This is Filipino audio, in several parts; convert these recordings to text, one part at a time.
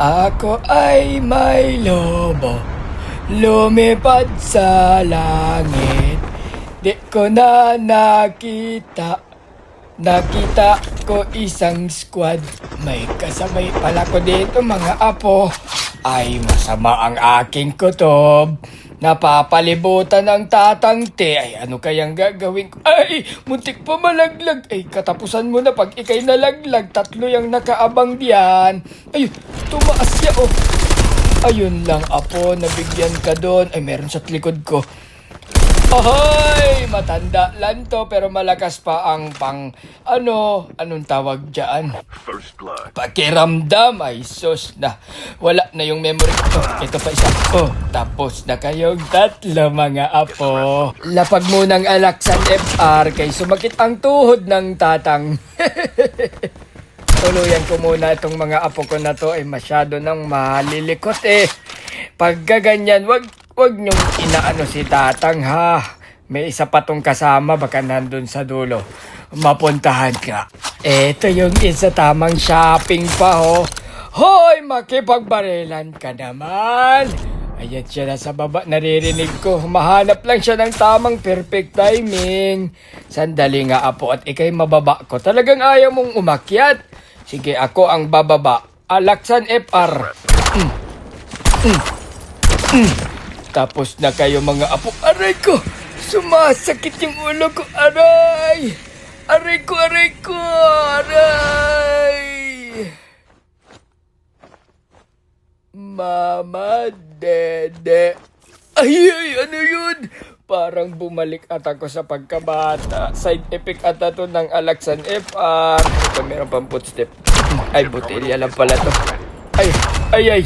Ako ay may lobo, lumipad sa langit. Di ko na nakita, nakita ko isang squad. May kasabay pala ko dito mga apo. Ay masama ang aking kutob. Napapalibutan ng tatangte. Ay ano kayang gagawin ko? Ay muntik pa malaglag. Ay katapusan mo na pag ikay nalaglag. 3 yung nakaabang diyan. Ay tumaas siya oh. Ayun lang apo, nabigyan ka doon. Ay meron sa likod ko. Ahoy! Matanda lang to pero malakas pa ang anong tawag dyan? First blood. Pakiramdam ay sus na. Wala na yung memory. Oh, ito pa isa. Oh, tapos na kayong 3 mga apo. Lapag munang alaksan FR kay sumakit ang tuhod ng tatang. Tuluyan ko muna itong mga apo ko na to ay masyado nang malilikot eh. Pag gaganyan, wag niyong inaano si tatang ha. May isa pa tong kasama baka nandun sa dulo. Mapuntahan ka. Eto yung isa tamang shopping pa ho. Hoy, makipagbarilan ka naman. Ayan siya na sa baba, naririnig ko. Mahanap lang siya ng tamang perfect timing. Sandali nga apo at ikay mababa ko. Talagang ayaw mong umakyat. Sige, ako ang bababa. Alaksan FR. Tapos na kayo mga apo. Aray ko! Sumasakit yung ulo ko. Aray! Aray ko! Aray ko! Aray! Mama, dede. Ay, ano yun? Parang bumalik at ako sa pagkabata. Side effect ata to ng Alaksan FR. Ito meron pang footstep. Ay, botelya lang pala to. Ay.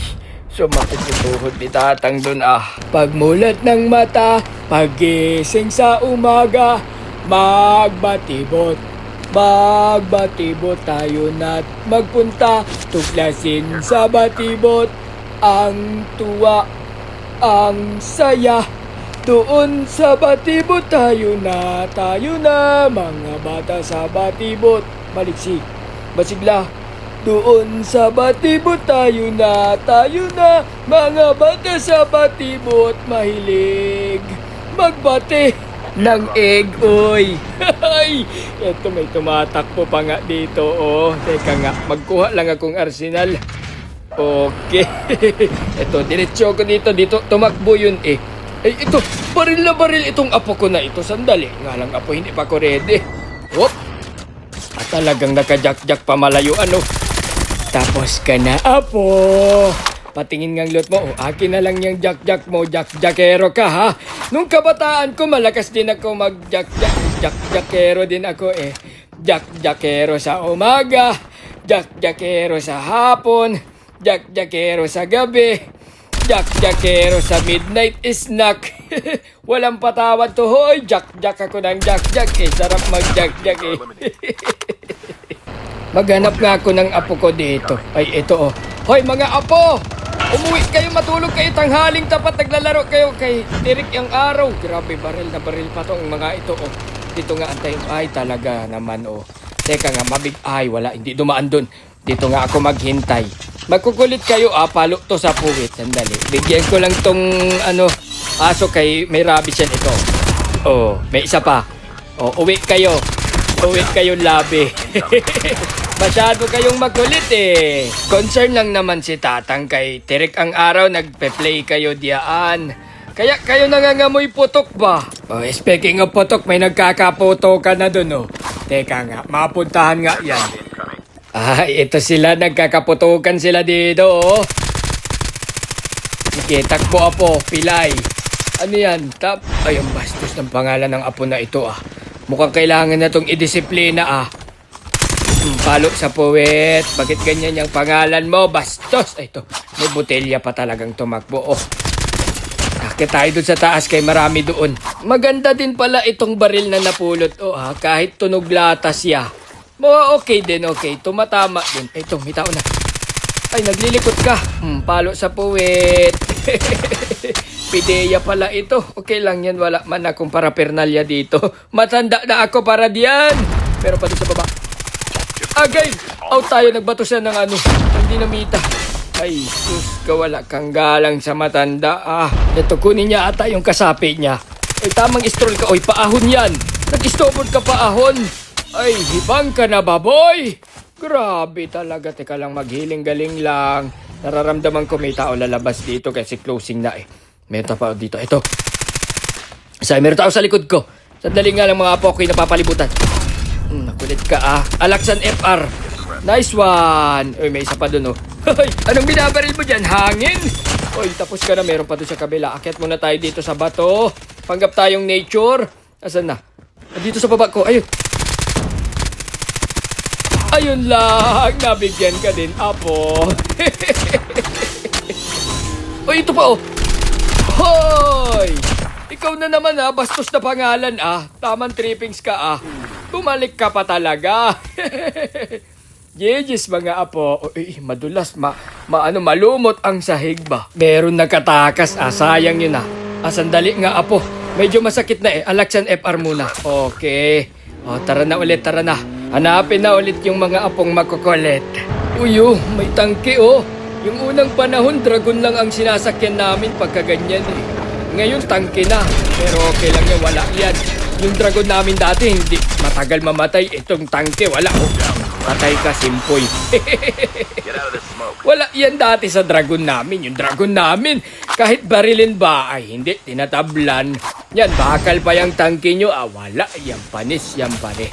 Sumakit yung tuhod ni tatang dun ah. Pagmulat ng mata, pagising sa umaga, magbatibot. Magbatibot tayo na't magpunta, tuklasin sa batibot. Ang tuwa, ang saya, doon sa batibot tayo na, mga bata sa batibot. Maliksik, masigla. Doon sa batibot tayo na, mga bata sa batibot, mahilig magbate ng egg, oy. Eto may tumatakbo pa nga dito, oh. Teka nga, magkuha lang akong arsenal. Okay. Eto, diretsyo ko dito, tumakbo yun eh. Ay, ito, baril na baril itong apo ko na ito. Sandali, nga lang apo, hindi pa ko ready. Whoop. At talagang nakajack-jack pa malayo, ano. Tapos ka na, apo. Patingin ngang loot mo. Oh, akin na lang yung jack-jack mo. Jack-jackero ka, ha? Nung kabataan ko, malakas din ako mag-jack-jack. Jack-jackero din ako, eh. Jack-jackero sa umaga. Jack-jackero sa hapon. Jack-jackero sa gabi. Jack-jackero sa midnight snack. Walang patawad to, hoy. Jack-jack ako ng jack-jack, eh. Sarap mag-jack-jack, eh. Maghanap nga ako ng apo ko dito. Ay, ito oh. Hoy mga apo! Umuwi kayo, matulog kayo, tanghaling tapat, naglalaro kayo kay tirik yung araw. Grabe, baril na baril pa to ang mga ito oh. Dito nga antayin. Ay, talaga naman oh. Teka nga, ay wala, hindi dumaan dun. Dito nga ako maghintay. Magkukulit kayo, palo to sa puwit. Sandali, bigyan ko lang tong aso kay may rabies yan ito. Oh, may isa pa. Oh, uwi kayo. Uwi kayo labi. Masyado kayong makulit eh. Concern lang naman si tatang kay tirik ang araw, nagpe-play kayo diyan. Kaya kayo nangangamoy putok ba? Oh, speaking of putok, may nagkakaputo ka na dun oh. Teka nga, mapuntahan nga yan. Ito sila, nagkakaputukan sila dito oh. Sige, takbo apo, pilay. Ano yan? Ay, ang bastos ng pangalan ng apo na ito ah. Mukhang kailangan na itong idisiplina ah. Palo sa puwet. Bakit ganyan yung pangalan mo? Bastos! Ay, ito. May botelya pa talagang tumakbo. Oh. Akit tayo dun sa taas kay marami doon. Maganda din pala itong baril na napulot. Oh, kahit tunog latas ya. Okay din, okay. Tumatama din. Ito, may tao na. Ay, naglilikot ka. Palo sa puwet. Pideya pala ito. Okay lang yan. Wala man akong parapernalya dito. Matanda na ako para diyan. Pero pa doon sa baba. Agay! Out tayo. Nagbato siya ng dinamita. Ay, sus ka, wala kang galang sa matanda. Ito, kunin niya ata yung kasapi niya. Ay, tamang stroll ka. Oy, paahon yan. Nag-stobot ka paahon. Ay, hibang ka na ba, boy? Grabe talaga. Teka lang, maghiling galing lang. Nararamdaman ko may tao lalabas dito kasi closing na eh. Meron pa dito. Ito. Meron tao sa likod ko. Sandali nga lang mga apo ako'y napapalibutan. Nakulit ka Alaksan FR. Nice one. Uy, may isa pa dun Hoy, anong binabaril mo dyan? Hangin? Uy, tapos ka na. Meron pa dun sa kabila. Akyat muna tayo dito sa bato. Panggap tayong nature. Asan na? Dito sa baba ko. Ayun. Ayun lang. Nabigyan ka din, apo. Uy, ito pa Hoy! Ikaw na naman bastos na pangalan Tamang trippings ka Bumalik ka pa talaga. Yes, mga apo. Uy, madulas. Malumot ang sahig ba? Meron nakatakas sayang yun sandali nga apo. Medyo masakit na Alaksan FR muna. Okay. Tara na ulit, tara na. Hanapin na ulit yung mga apong makukulit. Uy, may tangke Yung unang panahon, dragon lang ang sinasakyan namin pagka ganyan Ngayon, tangke na. Pero okay lang yan, wala yan. Yung dragon namin dati, hindi matagal mamatay. Itong tangke, wala Patay ka, simpoy. Wala yan dati sa dragon namin. Yung dragon namin, kahit barilin ba, ay hindi, tinatablan. Yan, bakal pa yung tangke nyo. Wala, yan panis, yan pare.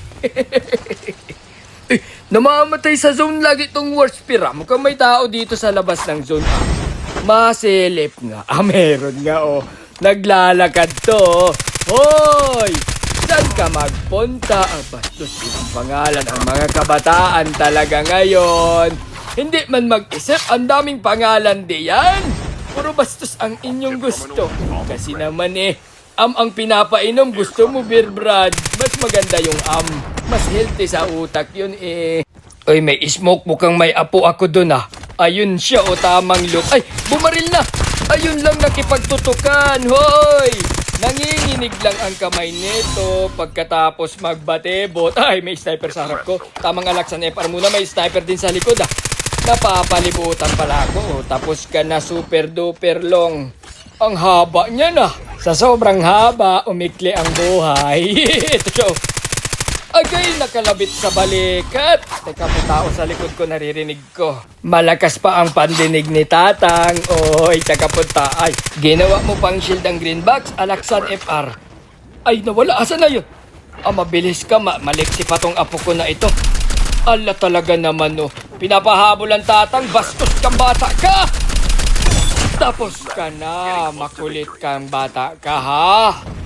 Namamatay sa zone lagi itong worst pira. Mukhang may tao dito sa labas ng zone Masilip nga. Meron nga Naglalakad to Hoy! Saan ka magpunta? Bastos ang pangalan. Ang mga kabataan talaga ngayon. Hindi man mag-isip. Ang daming pangalan diyan. Puro bastos ang inyong gusto. Kasi naman ang pinapainom. Gusto mo, Beer Brad? Mas maganda yung mas healthy sa utak yun Uy, may smoke. Mukhang may apo ako dun Ayun siya tamang look. Ay, bumaril na. Ayun lang nakipagtutukan. Hoy! Nanginginig lang ang kamay nito pagkatapos magbatebot. Ay, may sniper sa harap ko. Tamang Alaksan FR muna. May sniper din sa likod Napapalibutan pala ako Tapos ka na super duper long. Ang haba niya Sa sobrang haba, umikli ang buhay. Ito siya Agay, nakalabit sa balikat. Teka, may tao sa likod ko, naririnig ko. Malakas pa ang pandinig ni Tatang. Oy, takapunta. Ay, ginawa mo pang shield ang green box, Alaksan FR. Ay, nawala. Asan na yun? Mabilis ka. Maliksi pa tong apo ko na ito. Ala talaga naman Pinapahabol ang Tatang. Bastos kang bata ka. Tapos ka na. Makulit kang bata ka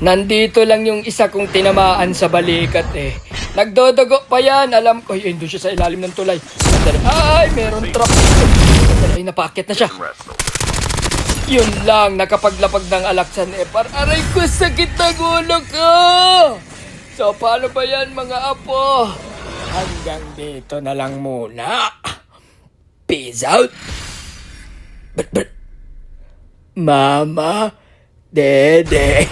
Nandito lang yung isa kong tinamaan sa balikat Nagdodogo pa yan. Alam ko. Ay, doon siya sa ilalim ng tulay. Ay, meron trap. Ay, napakit na siya. Yun lang. Nakapaglapag ng Alaksan FR. Aray ko, sakit na gulo ko. So, paano ba yan, mga apo? Hanggang dito na lang muna. Peace out. But, Mama, Dede.